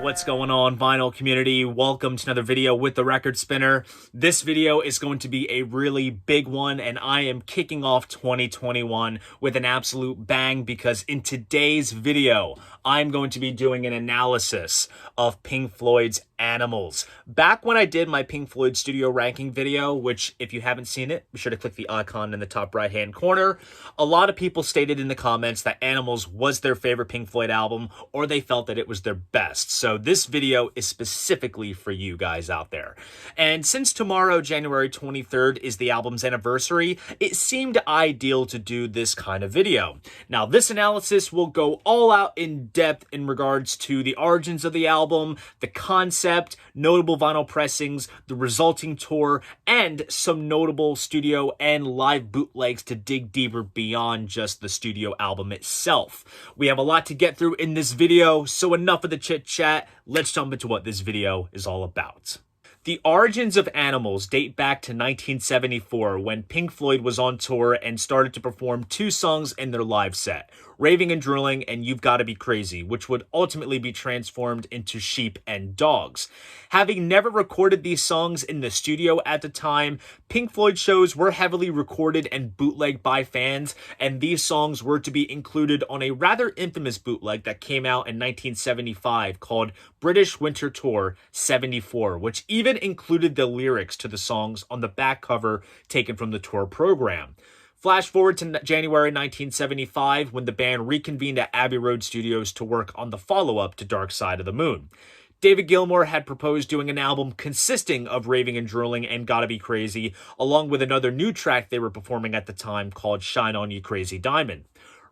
What's going on, vinyl community? Welcome to another video with the Record Spinner. This video is going to be a really big one, and I am kicking off 2021 with an absolute bang because in today's video, I'm going to be doing an analysis of Pink Floyd's Animals. Back when I did my Pink Floyd studio ranking video, which if you haven't seen it, be sure to click the icon in the top right hand corner. A lot of people stated in the comments that Animals was their favorite Pink Floyd album, or they felt that it was their best. So this video is specifically for you guys out there. And since tomorrow, January 23rd, is the album's anniversary, it seemed ideal to do this kind of video. Now, this analysis will go all out in depth in regards to the origins of the album, the concept, notable vinyl pressings, the resulting tour, and some notable studio and live bootlegs to dig deeper beyond just the studio album itself. We have a lot to get through in this video, so enough of the chit chat. Let's jump into what this video is all about. The origins of Animals date back to 1974 when Pink Floyd was on tour and started to perform two songs in their live set, Raving and Drooling and You've Gotta Be Crazy, which would ultimately be transformed into Sheep and Dogs. Having never recorded these songs in the studio at the time, Pink Floyd shows were heavily recorded and bootlegged by fans, and these songs were to be included on a rather infamous bootleg that came out in 1975 called British Winter Tour 74, which even included the lyrics to the songs on the back cover taken from the tour program. Flash forward to January 1975 when the band reconvened at Abbey Road Studios to work on the follow-up to Dark Side of the Moon. David Gilmour had proposed doing an album consisting of Raving and Drooling and Gotta Be Crazy, along with another new track they were performing at the time called Shine On You Crazy Diamond.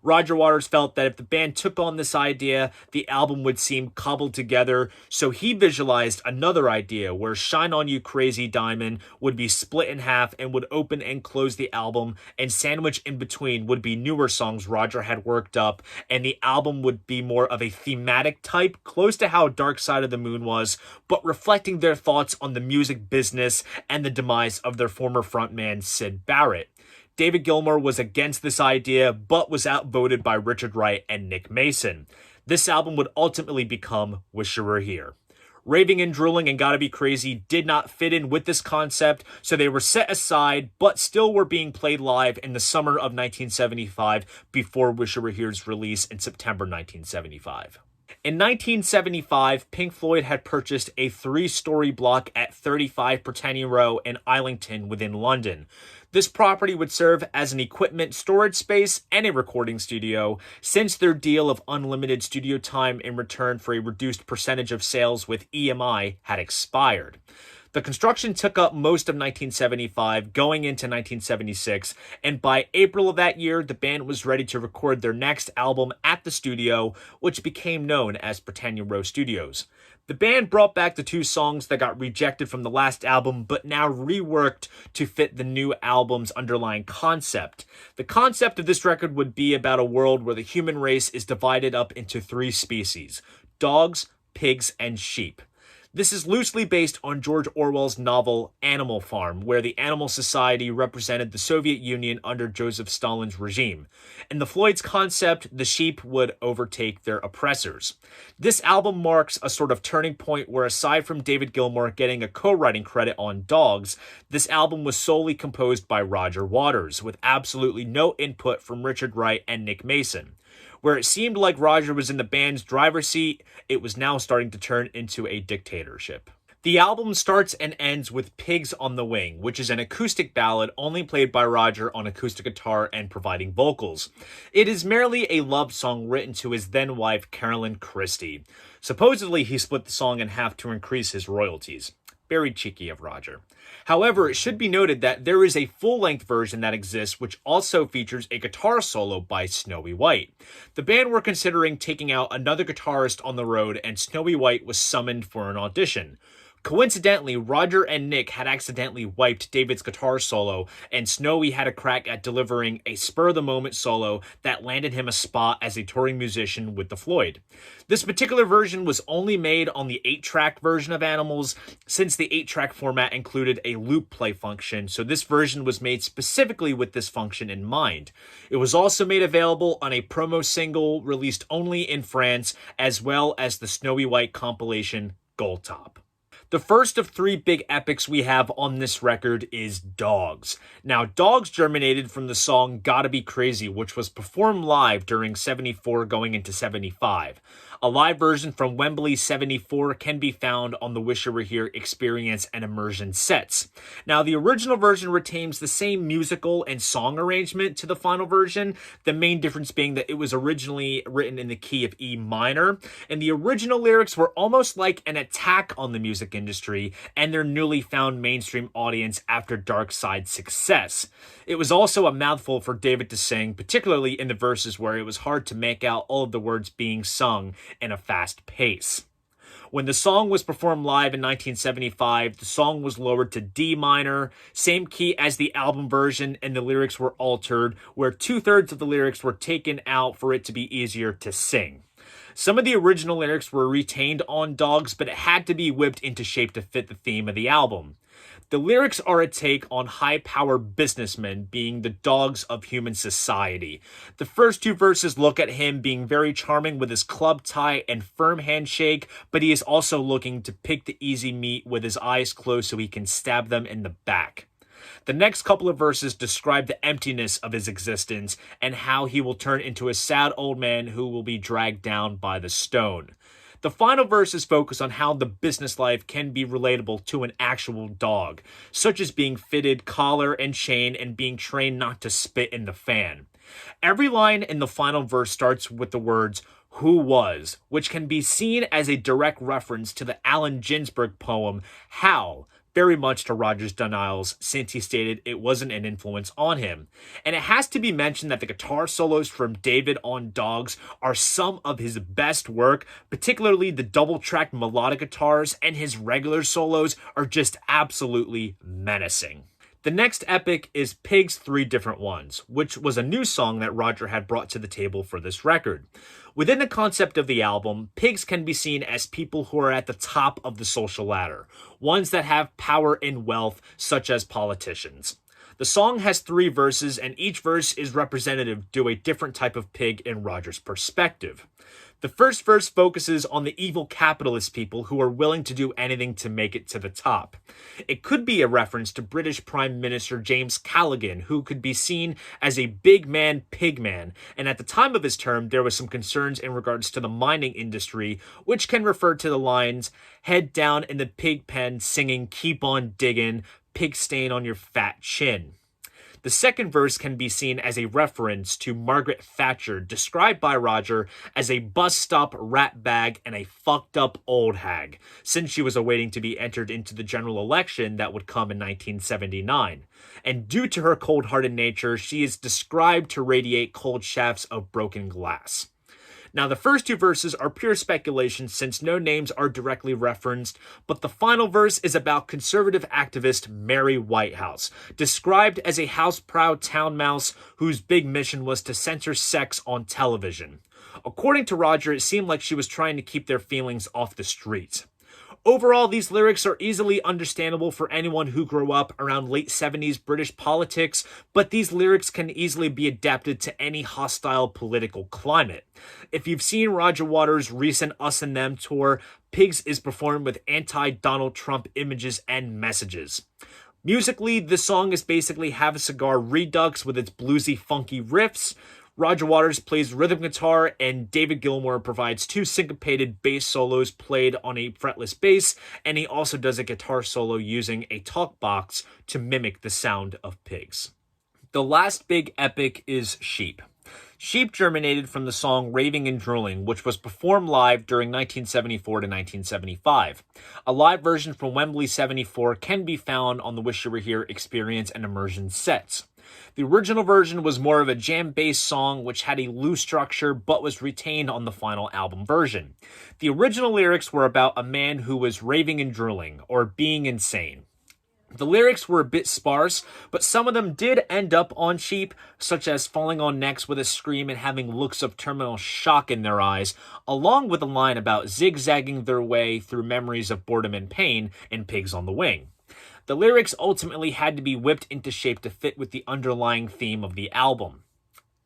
Roger Waters felt that if the band took on this idea, the album would seem cobbled together, so he visualized another idea where Shine On You Crazy Diamond would be split in half and would open and close the album, and sandwiched in between would be newer songs Roger had worked up, and the album would be more of a thematic type, close to how Dark Side of the Moon was, but reflecting their thoughts on the music business and the demise of their former frontman Syd Barrett. David Gilmour was against this idea, but was outvoted by Richard Wright and Nick Mason. This album would ultimately become Wish You Were Here. Raving and Drooling and Gotta Be Crazy did not fit in with this concept, so they were set aside, but still were being played live in the summer of 1975 before Wish You Were Here's release in September 1975. In 1975, Pink Floyd had purchased a 3-story block at 35 Britannia Row in Islington within London. This property would serve as an equipment storage space and a recording studio, since their deal of unlimited studio time in return for a reduced percentage of sales with EMI had expired. The construction took up most of 1975, going into 1976, and by April of that year, the band was ready to record their next album at the studio, which became known as Britannia Row Studios. The band brought back the two songs that got rejected from the last album, but now reworked to fit the new album's underlying concept. The concept of this record would be about a world where the human race is divided up into 3 species: dogs, pigs, and sheep. This is loosely based on George Orwell's novel Animal Farm, where the animal society represented the Soviet Union under Joseph Stalin's regime. In the Floyd's concept, the sheep would overtake their oppressors. This album marks a sort of turning point where, aside from David Gilmour getting a co-writing credit on Dogs, this album was solely composed by Roger Waters, with absolutely no input from Richard Wright and Nick Mason. Where it seemed like Roger was in the band's driver's seat, it was now starting to turn into a dictatorship. The album starts and ends with Pigs on the Wing, which is an acoustic ballad only played by Roger on acoustic guitar and providing vocals. It is merely a love song written to his then-wife, Carolyn Christie. Supposedly, he split the song in half to increase his royalties. Very cheeky of Roger. However, it should be noted that there is a full-length version that exists which also features a guitar solo by Snowy White. The band were considering taking out another guitarist on the road, and Snowy White was summoned for an audition. Coincidentally, Roger and Nick had accidentally wiped David's guitar solo, and Snowy had a crack at delivering a spur-of-the-moment solo that landed him a spot as a touring musician with the Floyd. This particular version was only made on the 8-track version of Animals, since the 8-track format included a loop play function, so this version was made specifically with this function in mind. It was also made available on a promo single released only in France, as well as the Snowy White compilation Gold Top. The first of 3 big epics we have on this record is Dogs. Now, Dogs germinated from the song Gotta Be Crazy, which was performed live during 74 going into 75. A live version from Wembley 74 can be found on the Wish You Were Here Experience and Immersion sets. Now, the original version retains the same musical and song arrangement to the final version, the main difference being that it was originally written in the key of E minor, and the original lyrics were almost like an attack on the music industry and their newly found mainstream audience after Dark Side's success. It was also a mouthful for David to sing, particularly in the verses where it was hard to make out all of the words being sung in a fast pace. When the song was performed live in 1975, the song was lowered to D minor, same key as the album version, and the lyrics were altered, where 2/3 of the lyrics were taken out for it to be easier to sing. Some of the original lyrics were retained on Dogs, but it had to be whipped into shape to fit the theme of the album. The lyrics are a take on high-power businessmen being the dogs of human society. The first 2 verses look at him being very charming with his club tie and firm handshake, but he is also looking to pick the easy meat with his eyes closed so he can stab them in the back. The next couple of verses describe the emptiness of his existence and how he will turn into a sad old man who will be dragged down by the stone. The final verses focus on how the business life can be relatable to an actual dog, such as being fitted collar and chain and being trained not to spit in the fan. Every line in the final verse starts with the words, "Who was," which can be seen as a direct reference to the Allen Ginsberg poem, How, very much to Roger's denials, since he stated it wasn't an influence on him. And it has to be mentioned that the guitar solos from David on Dogs are some of his best work, particularly the double-tracked melodic guitars, and his regular solos are just absolutely menacing. The next epic is Pigs 3 Different Ones, which was a new song that Roger had brought to the table for this record. Within the concept of the album, pigs can be seen as people who are at the top of the social ladder, ones that have power and wealth, such as politicians. The song has 3 verses, and each verse is representative to a different type of pig in Roger's perspective. The first verse focuses on the evil capitalist people who are willing to do anything to make it to the top. It could be a reference to British Prime Minister James Callaghan, who could be seen as a big man, pig man, and at the time of his term, there was some concerns in regards to the mining industry, which can refer to the lines, "Head down in the pig pen singing, keep on digging, pig stain on your fat chin." The second verse can be seen as a reference to Margaret Thatcher, described by Roger as a bus stop rat bag and a fucked up old hag, since she was awaiting to be entered into the general election that would come in 1979. And due to her cold-hearted nature, she is described to radiate cold shafts of broken glass. Now, the first 2 verses are pure speculation since no names are directly referenced, but the final verse is about conservative activist Mary Whitehouse, described as a house-proud town mouse whose big mission was to censor sex on television. According to Roger, it seemed like she was trying to keep their feelings off the streets. Overall, these lyrics are easily understandable for anyone who grew up around late 70s British politics, but these lyrics can easily be adapted to any hostile political climate. If you've seen Roger Waters' recent Us and Them tour, Pigs is performed with anti-Donald Trump images and messages. Musically, the song is basically Have a Cigar Redux with its bluesy, funky riffs. Roger Waters plays rhythm guitar, and David Gilmour provides 2 syncopated bass solos played on a fretless bass, and he also does a guitar solo using a talk box to mimic the sound of pigs. The last big epic is Sheep. Sheep germinated from the song Raving and Drooling, which was performed live during 1974 to 1975. A live version from Wembley 74 can be found on the Wish You Were Here Experience and Immersion sets. The original version was more of a jam-based song which had a loose structure but was retained on the final album version. The original lyrics were about a man who was raving and drooling, or being insane. The lyrics were a bit sparse, but some of them did end up on Sheep, such as falling on necks with a scream and having looks of terminal shock in their eyes, along with a line about zigzagging their way through memories of boredom and pain in Pigs on the Wing. The lyrics ultimately had to be whipped into shape to fit with the underlying theme of the album.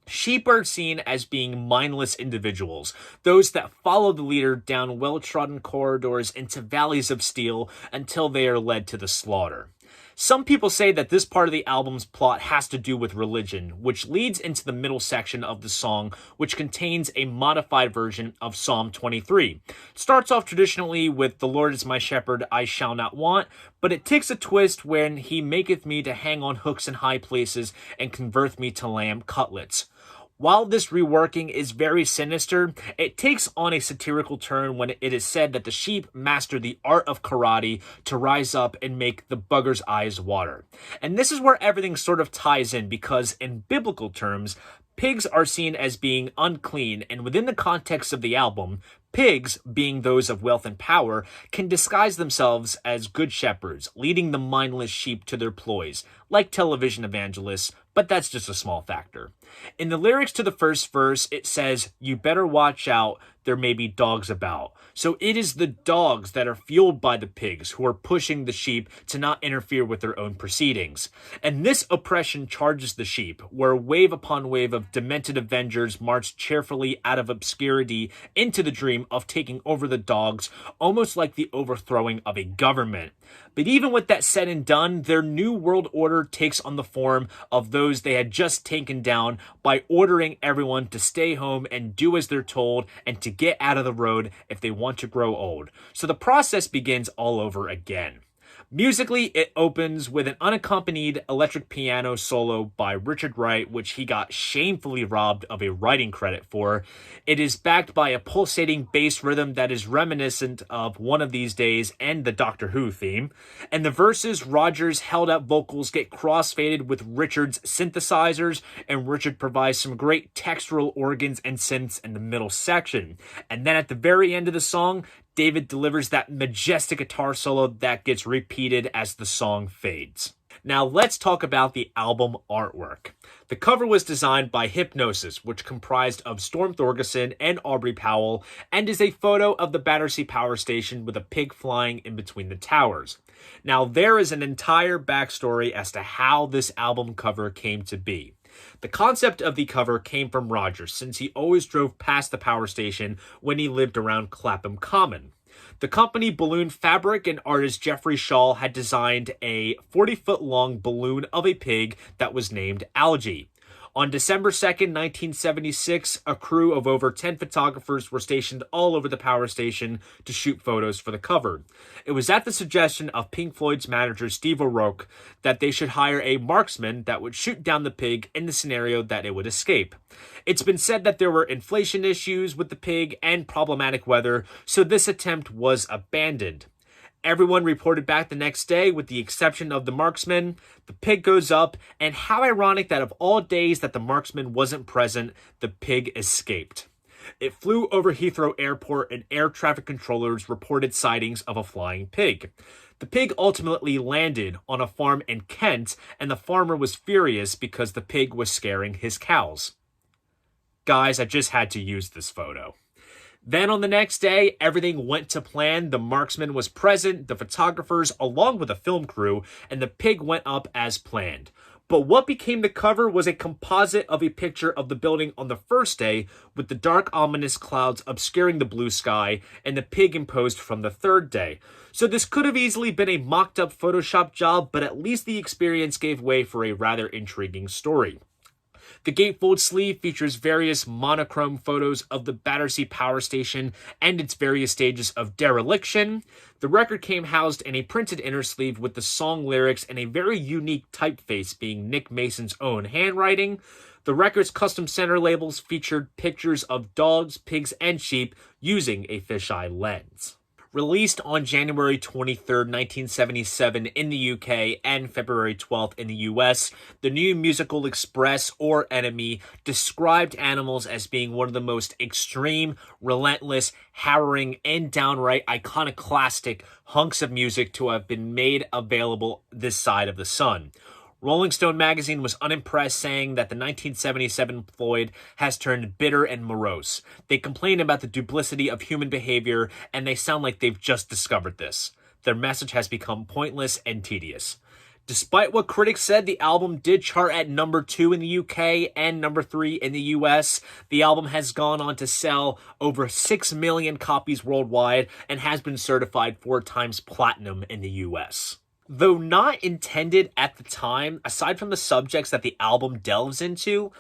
Sheep are seen as being mindless individuals, those that follow the leader down well-trodden corridors into valleys of steel until they are led to the slaughter. Some people say that this part of the album's plot has to do with religion, which leads into the middle section of the song, which contains a modified version of Psalm 23. It starts off traditionally with "The Lord is my shepherd, I shall not want," but it takes a twist when "He maketh me to hang on hooks in high places, and converteth me to lamb cutlets." While this reworking is very sinister, it takes on a satirical turn when it is said that the sheep master the art of karate to rise up and make the bugger's eyes water. And this is where everything sort of ties in, because in biblical terms, pigs are seen as being unclean, and within the context of the album, pigs, being those of wealth and power, can disguise themselves as good shepherds, leading the mindless sheep to their ploys, like television evangelists, but that's just a small factor. In the lyrics to the first verse, it says, "You better watch out, there may be dogs about." So it is the dogs that are fueled by the pigs who are pushing the sheep to not interfere with their own proceedings. And this oppression charges the sheep, where wave upon wave of demented avengers march cheerfully out of obscurity into the dream of taking over the dogs, almost like the overthrowing of a government. But even with that said and done, their new world order takes on the form of those they had just taken down by ordering everyone to stay home and do as they're told and to get out of the road if they want to grow old. So the process begins all over again. Musically, it opens with an unaccompanied electric piano solo by Richard Wright, which he got shamefully robbed of a writing credit for. It is backed by a pulsating bass rhythm that is reminiscent of One of These Days and the Doctor Who theme. And the verses, Roger's held-up vocals get cross-faded with Richard's synthesizers, and Richard provides some great textural organs and synths in the middle section. And then at the very end of the song, David delivers that majestic guitar solo that gets repeated as the song fades. Now let's talk about the album artwork. The cover was designed by Hypnosis, which comprised of Storm Thorgerson and Aubrey Powell, and is a photo of the Battersea Power Station with a pig flying in between the towers. Now there is an entire backstory as to how this album cover came to be. The concept of the cover came from Roger, since he always drove past the power station when he lived around Clapham Common. The company Balloon Fabric and artist Jeffrey Shaw had designed a 40-foot-long balloon of a pig that was named Algae. On December 2nd, 1976, a crew of over 10 photographers were stationed all over the power station to shoot photos for the cover. It was at the suggestion of Pink Floyd's manager Steve O'Rourke that they should hire a marksman that would shoot down the pig in the scenario that it would escape. It's been said that there were inflation issues with the pig and problematic weather, so this attempt was abandoned. Everyone reported back the next day, with the exception of the marksman. The pig goes up, and how ironic that of all days that the marksman wasn't present, the pig escaped. It flew over Heathrow Airport, and air traffic controllers reported sightings of a flying pig. The pig ultimately landed on a farm in Kent, and the farmer was furious because the pig was scaring his cows. Guys, I just had to use this photo. Then on the next day, everything went to plan. The marksman was present, the photographers, along with a film crew, and the pig went up as planned. But what became the cover was a composite of a picture of the building on the first day, with the dark, ominous clouds obscuring the blue sky, and the pig imposed from the third day. So this could have easily been a mocked-up Photoshop job, but at least the experience gave way for a rather intriguing story. The gatefold sleeve features various monochrome photos of the Battersea Power Station and its various stages of dereliction. The record came housed in a printed inner sleeve with the song lyrics and a very unique typeface being Nick Mason's own handwriting. The record's custom center labels featured pictures of dogs, pigs, and sheep using a fisheye lens. Released on January 23rd, 1977 in the UK and February 12th in the US, the New Musical Express, or NME, described Animals as being one of the most extreme, relentless, harrowing, and downright iconoclastic hunks of music to have been made available this side of the sun. Rolling Stone magazine was unimpressed, saying that the 1977 Floyd has turned bitter and morose. They complain about the duplicity of human behavior, and they sound like they've just discovered this. Their message has become pointless and tedious. Despite what critics said, the album did chart at number 2 in the UK and number 3 in the US. The album has gone on to sell over 6 million copies worldwide and has been certified 4 times platinum in the US. Though not intended at the time, aside from the subjects that the album delves into,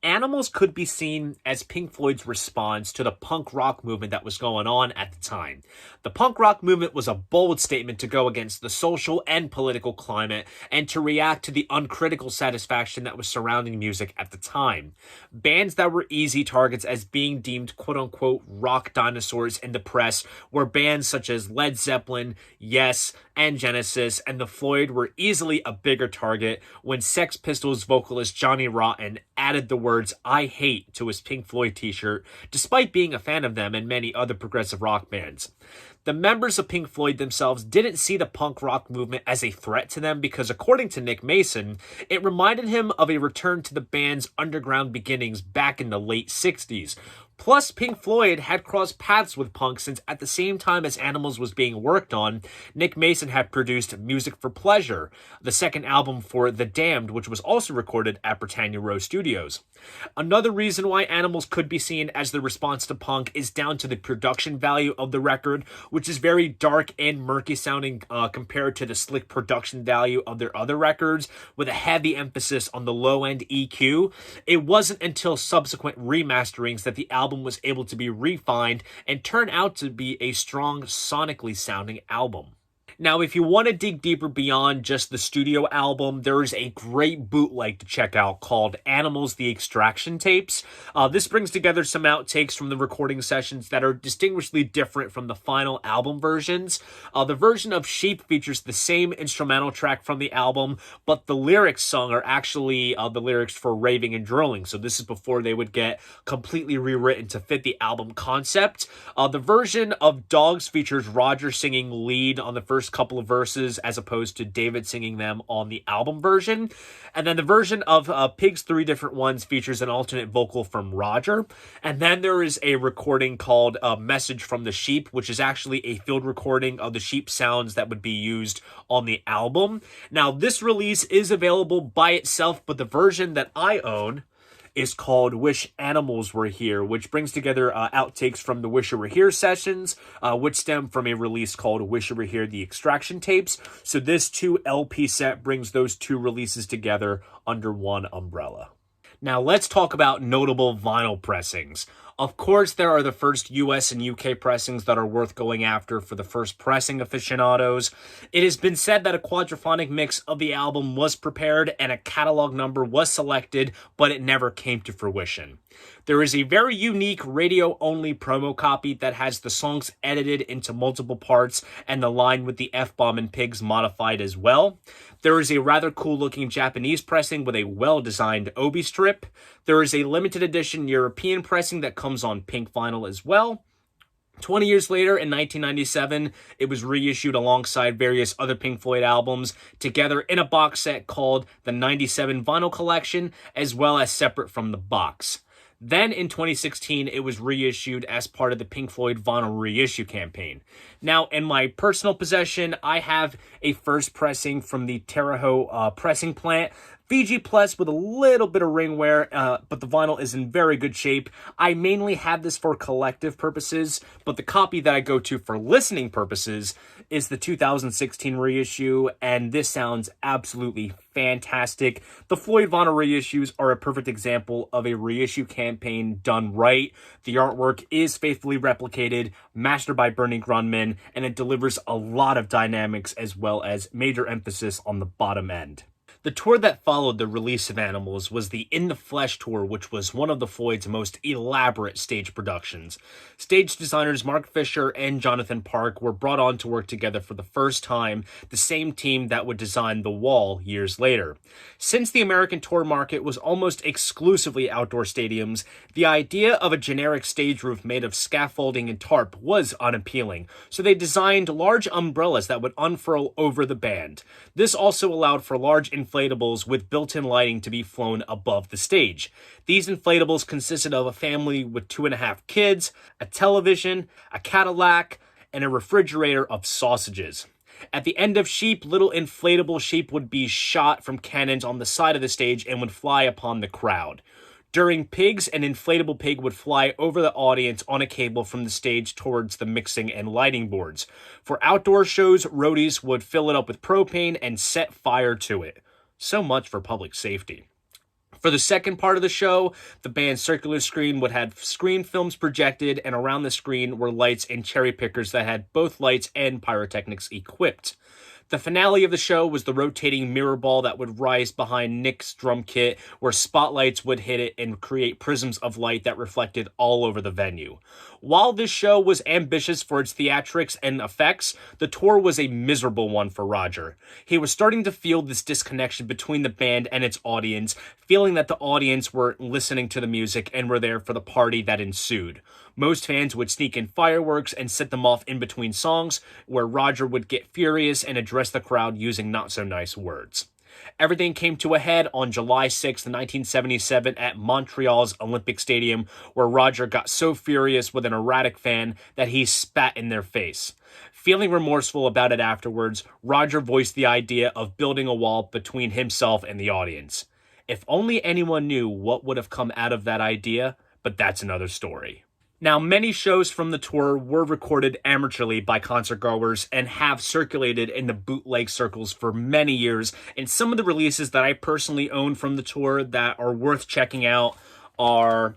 Animals could be seen as Pink Floyd's response to the punk rock movement that was going on at the time. The punk rock movement was a bold statement to go against the social and political climate and to react to the uncritical satisfaction that was surrounding music at the time. Bands that were easy targets as being deemed quote-unquote rock dinosaurs in the press were bands such as Led Zeppelin, Yes, and Genesis, and the Floyd were easily a bigger target when Sex Pistols vocalist Johnny Rotten added the words "I hate" to his Pink Floyd t-shirt, despite being a fan of them and many other progressive rock bands. The members of Pink Floyd themselves didn't see the punk rock movement as a threat to them because, according to Nick Mason, it reminded him of a return to the band's underground beginnings back in the late 60s. Plus, Pink Floyd had crossed paths with punk since at the same time as Animals was being worked on, Nick Mason had produced Music for Pleasure, the second album for The Damned, which was also recorded at Britannia Row Studios. Another reason why Animals could be seen as the response to punk is down to the production value of the record, which is very dark and murky sounding compared to the slick production value of their other records, with a heavy emphasis on the low-end EQ. It wasn't until subsequent remasterings that the album was able to be refined and turn out to be a strong, sonically sounding album. Now, if you want to dig deeper beyond just the studio album, there is a great bootleg to check out called Animals: The Extraction Tapes. This brings together some outtakes from the recording sessions that are distinguishedly different from the final album versions. The version of Sheep features the same instrumental track from the album, but the lyrics sung are actually the lyrics for Raving and Drilling. So this is before they would get completely rewritten to fit the album concept. The version of Dogs features Roger singing lead on the first couple of verses as opposed to David singing them on the album version. And then the version of Pigs 3 Different Ones features an alternate vocal from Roger. And then there is a recording called Message from the Sheep, which is actually a field recording of the sheep sounds that would be used on the album. Now, this release is available by itself, but the version that I own is called Wish Animals Were Here, which brings together outtakes from the Wish You Were Here sessions, which stem from a release called Wish You Were Here: The Extraction Tapes. So this 2 LP set brings those 2 releases together under one umbrella. Now let's talk about notable vinyl pressings. Of course, there are the first US and UK pressings that are worth going after for the first pressing aficionados. It has been said that a quadraphonic mix of the album was prepared and a catalog number was selected, but it never came to fruition. There is a very unique radio-only promo copy that has the songs edited into multiple parts and the line with the F-bomb and pigs modified as well. There is a rather cool-looking Japanese pressing with a well-designed obi strip. There is a limited edition European pressing that comes on pink vinyl as well. 20 years later, in 1997, it was reissued alongside various other Pink Floyd albums together in a box set called the 97 Vinyl Collection, as well as separate from the box. Then in 2016, it was reissued as part of the Pink Floyd vinyl reissue campaign. Now, in my personal possession, I have a first pressing from the Terre Haute pressing plant. VG Plus with a little bit of ring wear, but the vinyl is in very good shape. I mainly have this for collective purposes, but the copy that I go to for listening purposes is the 2016 reissue, and this sounds absolutely fantastic. The Floyd vinyl reissues are a perfect example of a reissue campaign done right. The artwork is faithfully replicated, mastered by Bernie Grundman, and it delivers a lot of dynamics as well as major emphasis on the bottom end. The tour that followed the release of Animals was the In the Flesh tour, which was one of the Floyd's most elaborate stage productions. Stage designers Mark Fisher and Jonathan Park were brought on to work together for the first time, the same team that would design The Wall years later. Since the American tour market was almost exclusively outdoor stadiums, the idea of a generic stage roof made of scaffolding and tarp was unappealing, so they designed large umbrellas that would unfurl over the band. This also allowed for large inflatables with built-in lighting to be flown above the stage. These inflatables consisted of a family with 2.5 kids, a television, a Cadillac, and a refrigerator of sausages. At the end of Sheep, little inflatable sheep would be shot from cannons on the side of the stage and would fly upon the crowd. During Pigs, an inflatable pig would fly over the audience on a cable from the stage towards the mixing and lighting boards. For outdoor shows, roadies would fill it up with propane and set fire to it. So much for public safety. For the second part of the show, the band's circular screen would have screen films projected, and around the screen were lights and cherry pickers that had both lights and pyrotechnics equipped. The finale of the show was the rotating mirror ball that would rise behind Nick's drum kit, where spotlights would hit it and create prisms of light that reflected all over the venue. While this show was ambitious for its theatrics and effects, the tour was a miserable one for Roger. He was starting to feel this disconnection between the band and its audience, feeling that the audience weren't listening to the music and were there for the party that ensued. Most fans would sneak in fireworks and set them off in between songs, where Roger would get furious and address the crowd using not-so-nice words. Everything came to a head on July 6, 1977 at Montreal's Olympic Stadium, where Roger got so furious with an erratic fan that he spat in their face. Feeling remorseful about it afterwards, Roger voiced the idea of building a wall between himself and the audience. If only anyone knew what would have come out of that idea, but that's another story. Now, many shows from the tour were recorded amateurly by concertgoers and have circulated in the bootleg circles for many years, and some of the releases that I personally own from the tour that are worth checking out are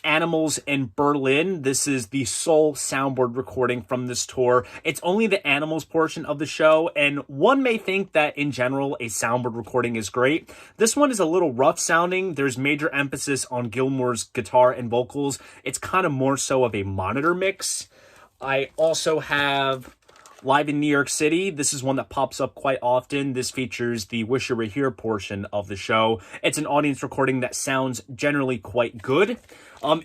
Animals in Berlin. This is the sole soundboard recording from this tour. It's only the Animals portion of the show, and one may think that in general a soundboard recording is great. This one is a little rough sounding. There's major emphasis on Gilmour's guitar and vocals. It's kind of more so of a monitor mix. I also have Live in New York City. This is one that pops up quite often. This features the Wish You Were Here portion of the show. It's an audience recording that sounds generally quite good.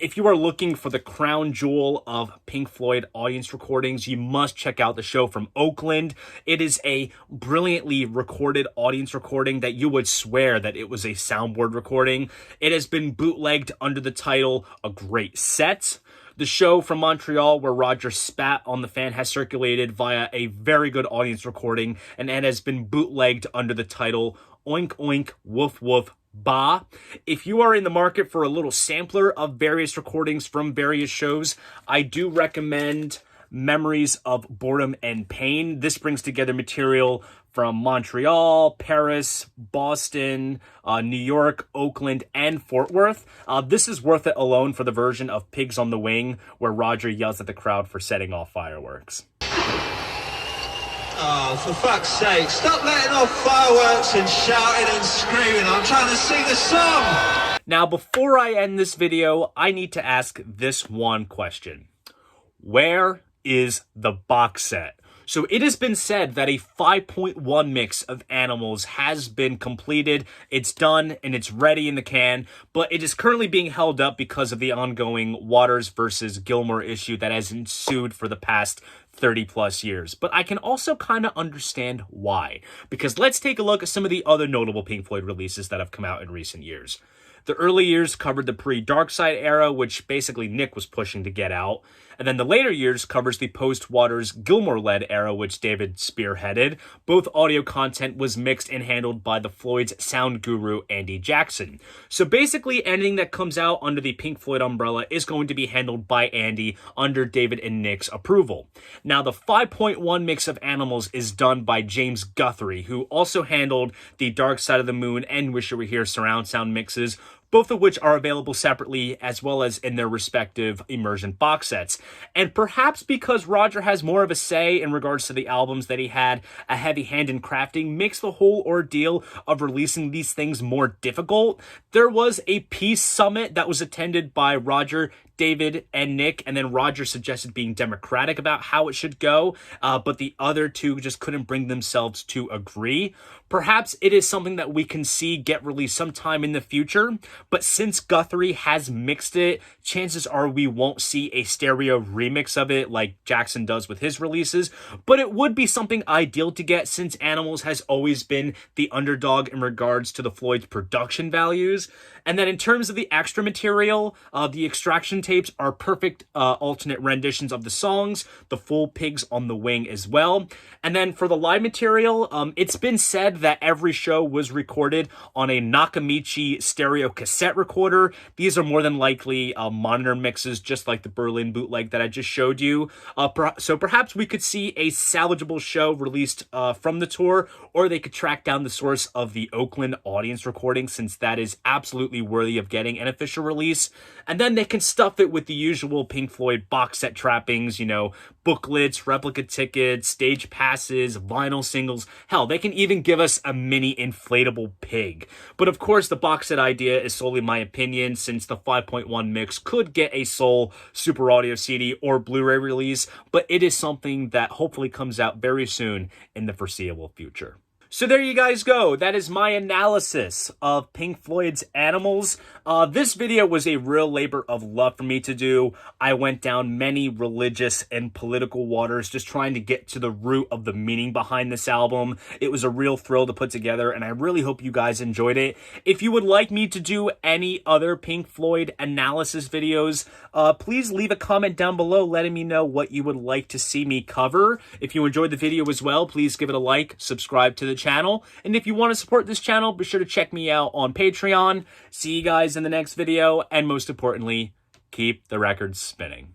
If you are looking for the crown jewel of Pink Floyd audience recordings, you must check out the show from Oakland. It is a brilliantly recorded audience recording that you would swear that it was a soundboard recording. It has been bootlegged under the title A Great Set. The show from Montreal where Roger spat on the fan has circulated via a very good audience recording, and it has been bootlegged under the title Oink Oink Woof Woof Ba. If you are in the market for a little sampler of various recordings from various shows, I do recommend Memories of Boredom and Pain. This brings together material from Montreal, Paris, Boston, New York, Oakland, and Fort Worth. This is worth it alone for the version of Pigs on the Wing, where Roger yells at the crowd for setting off fireworks. Oh, for fuck's sake, stop letting off fireworks and shouting and screaming. I'm trying to sing a song. Now, before I end this video, I need to ask this one question. Where is the box set? So it has been said that a 5.1 mix of Animals has been completed. It's done and it's ready in the can, but it is currently being held up because of the ongoing Waters versus Gilmour issue that has ensued for the past 30 plus years. But I can also kind of understand why, because let's take a look at some of the other notable Pink Floyd releases that have come out in recent years. The early years covered the pre-Dark Side era, which basically Nick was pushing to get out. And then the later years covers the post-Waters Gilmour-led era, which David spearheaded. Both audio content was mixed and handled by the Floyd's sound guru, Andy Jackson. So basically, anything that comes out under the Pink Floyd umbrella is going to be handled by Andy under David and Nick's approval. Now, the 5.1 mix of Animals is done by James Guthrie, who also handled the Dark Side of the Moon and Wish You Were Here surround sound mixes both of which are available separately as well as in their respective immersion box sets. And perhaps because Roger has more of a say in regards to the albums that he had a heavy hand in crafting, makes the whole ordeal of releasing these things more difficult. There was a peace summit that was attended by Roger, David, and Nick, and then Roger suggested being democratic about how it should go, but the other two just couldn't bring themselves to agree. Perhaps it is something that we can see get released sometime in the future, but since Guthrie has mixed it, chances are we won't see a stereo remix of it like Jackson does with his releases, but it would be something ideal to get since Animals has always been the underdog in regards to the Floyd's production values. And then in terms of the extra material, the Extraction tapes are perfect alternate renditions of the songs, the full Pigs on the Wing as well. And then for the live material, it's been said that every show was recorded on a Nakamichi stereo cassette recorder. These are more than likely monitor mixes, just like the Berlin bootleg that I just showed you. So perhaps we could see a salvageable show released from the tour, or they could track down the source of the Oakland audience recording, since that is absolutely worthy of getting an official release. And then they can stuff it with the usual Pink Floyd box set trappings, you know, booklets, replica tickets, stage passes, vinyl singles. Hell, they can even give us a mini inflatable pig. But of course, the box set idea is solely my opinion, since the 5.1 mix could get a sole Super Audio CD or Blu-ray release, but it is something that hopefully comes out very soon in the foreseeable future. So there you guys go. That is my analysis of Pink Floyd's Animals. This video was a real labor of love for me to do. I went down many religious and political waters just trying to get to the root of the meaning behind this album. It was a real thrill to put together, and I really hope you guys enjoyed it. If you would like me to do any other Pink Floyd analysis videos, please leave a comment down below letting me know what you would like to see me cover. If you enjoyed the video as well, please give it a like, subscribe to the channel, and if you want to support this channel, be sure to check me out on Patreon. See you guys in the next video, and most importantly, keep the records spinning.